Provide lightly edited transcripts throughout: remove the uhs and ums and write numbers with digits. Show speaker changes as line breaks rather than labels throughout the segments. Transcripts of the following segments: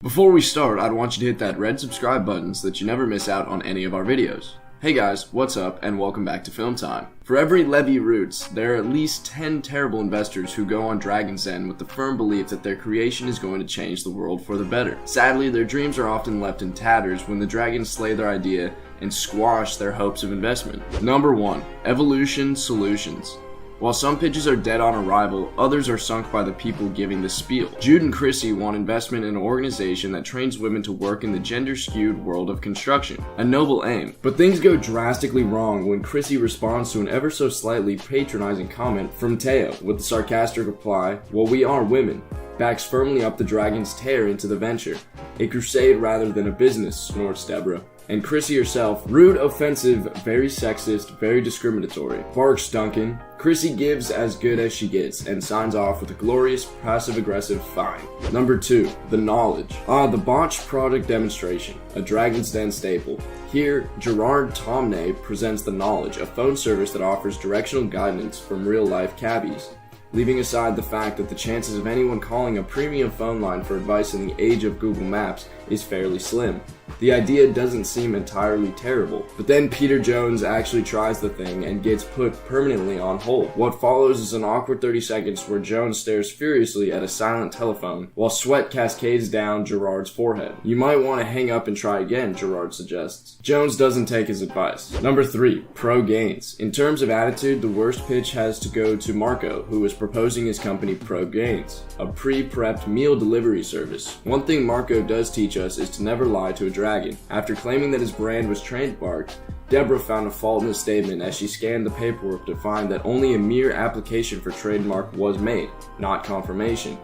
Before we start, I'd want you to hit that red subscribe button so that you never miss out on any of our videos. Hey guys, what's up, and welcome back to Film Time. For every Levi Roots, there are at least 10 terrible investors who go on Dragon's Den with the firm belief that their creation is going to change the world for the better. Sadly, their dreams are often left in tatters when the dragons slay their idea and squash their hopes of investment. Number 1. Evolution Solutions. While some pitches are dead on arrival, others are sunk by the people giving the spiel. Jude and Chrissy want investment in an organization that trains women to work in the gender-skewed world of construction. A noble aim. But things go drastically wrong when Chrissy responds to an ever so slightly patronizing comment from Teo with the sarcastic reply, "Well, we are women," backs firmly up the dragon's tear into the venture. A crusade rather than a business, snorts Deborah. And Chrissy herself, rude, offensive, very sexist, very discriminatory, barks Duncan. Chrissy gives as good as she gets and signs off with a glorious passive-aggressive fine. Number 2. The knowledge. The botched product demonstration, a Dragon's Den staple. Here, Gerard Tomnay presents the knowledge, a phone service that offers directional guidance from real-life cabbies. Leaving aside the fact that the chances of anyone calling a premium phone line for advice in the age of Google Maps is fairly slim. The idea doesn't seem entirely terrible, but then Peter Jones actually tries the thing and gets put permanently on hold. What follows is an awkward 30 seconds where Jones stares furiously at a silent telephone while sweat cascades down Gerard's forehead. You might want to hang up and try again, Gerard suggests. Jones doesn't take his advice. Number 3. Pro Gains. In terms of attitude, the worst pitch has to go to Marco, who is proposing his company Pro Gains, a pre-prepped meal delivery service. One thing Marco does teach us is to never lie to a dragon. After claiming that his brand was trademarked, Deborah found a fault in the statement as she scanned the paperwork to find that only a mere application for trademark was made, not confirmation.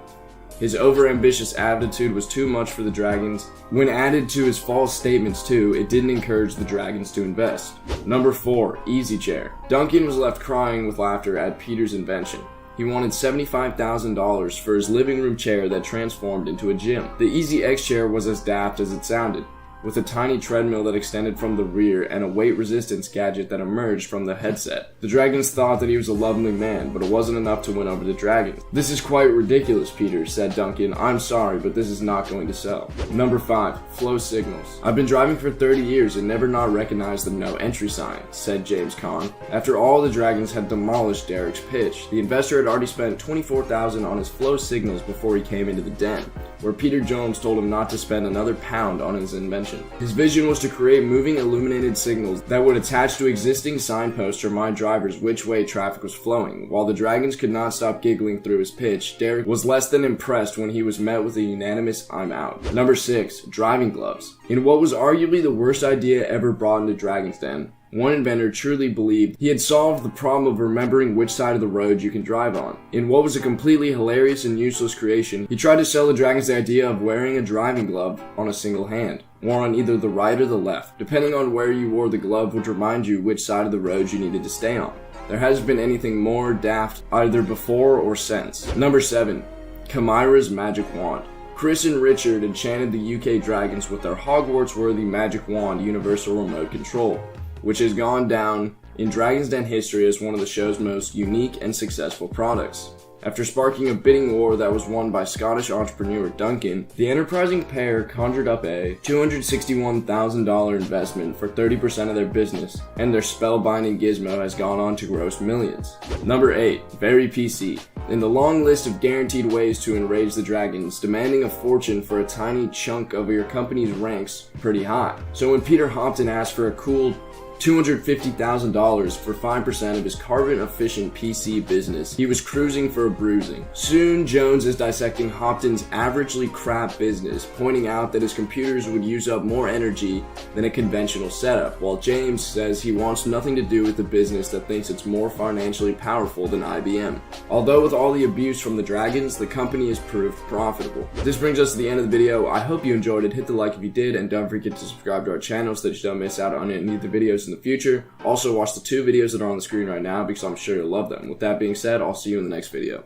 His overambitious attitude was too much for the dragons. When added to his false statements too, it didn't encourage the dragons to invest. Number 4. Easy Chair. Duncan was left crying with laughter at Peter's invention. He wanted $75,000 for his living room chair that transformed into a gym. The Easy X chair was as daft as it sounded, with a tiny treadmill that extended from the rear and a weight resistance gadget that emerged from the headset. The dragons thought that he was a lovely man, but it wasn't enough to win over the dragons. "This is quite ridiculous, Peter," said Duncan. "I'm sorry, but this is not going to sell." Number 5. Flow signals. "I've been driving for 30 years and never not recognized the no entry sign," said James Caan. After all the dragons had demolished Derek's pitch, the investor had already spent $24,000 on his flow signals before he came into the den, where Peter Jones told him not to spend another pound on his invention. His vision was to create moving illuminated signals that would attach to existing signposts to remind drivers which way traffic was flowing. While the dragons could not stop giggling through his pitch, Derek was less than impressed when he was met with a unanimous "I'm out." Number 6. Driving gloves. In what was arguably the worst idea ever brought into Dragon's Den, one inventor truly believed he had solved the problem of remembering which side of the road you can drive on. In what was a completely hilarious and useless creation, he tried to sell the dragons the idea of wearing a driving glove on a single hand, or on either the right or the left. Depending on where you wore the glove would remind you which side of the road you needed to stay on. There hasn't been anything more daft either before or since. Number 7. Chimera's Magic Wand. Chris and Richard enchanted the UK dragons with their Hogwarts-worthy Magic Wand Universal Remote Control, which has gone down in Dragon's Den history as one of the show's most unique and successful products. After sparking a bidding war that was won by Scottish entrepreneur Duncan, the enterprising pair conjured up a $261,000 investment for 30% of their business, and their spellbinding gizmo has gone on to gross millions. Number 8. Very PC. In the long list of guaranteed ways to enrage the dragons, demanding a fortune for a tiny chunk of your company's ranks pretty high. So when Peter Hopton asked for a cool $250,000 for 5% of his carbon-efficient PC business, he was cruising for a bruising. Soon, Jones is dissecting Hopton's averagely crap business, pointing out that his computers would use up more energy than a conventional setup, while James says he wants nothing to do with the business that thinks it's more financially powerful than IBM. Although with all the abuse from the dragons, the company has proved profitable. This brings us to the end of the video. I hope you enjoyed it. Hit the like if you did, and don't forget to subscribe to our channel so that you don't miss out on any of the videos in the future. Also, watch the 2 videos that are on the screen right now because I'm sure you'll love them. With that being said, I'll see you in the next video.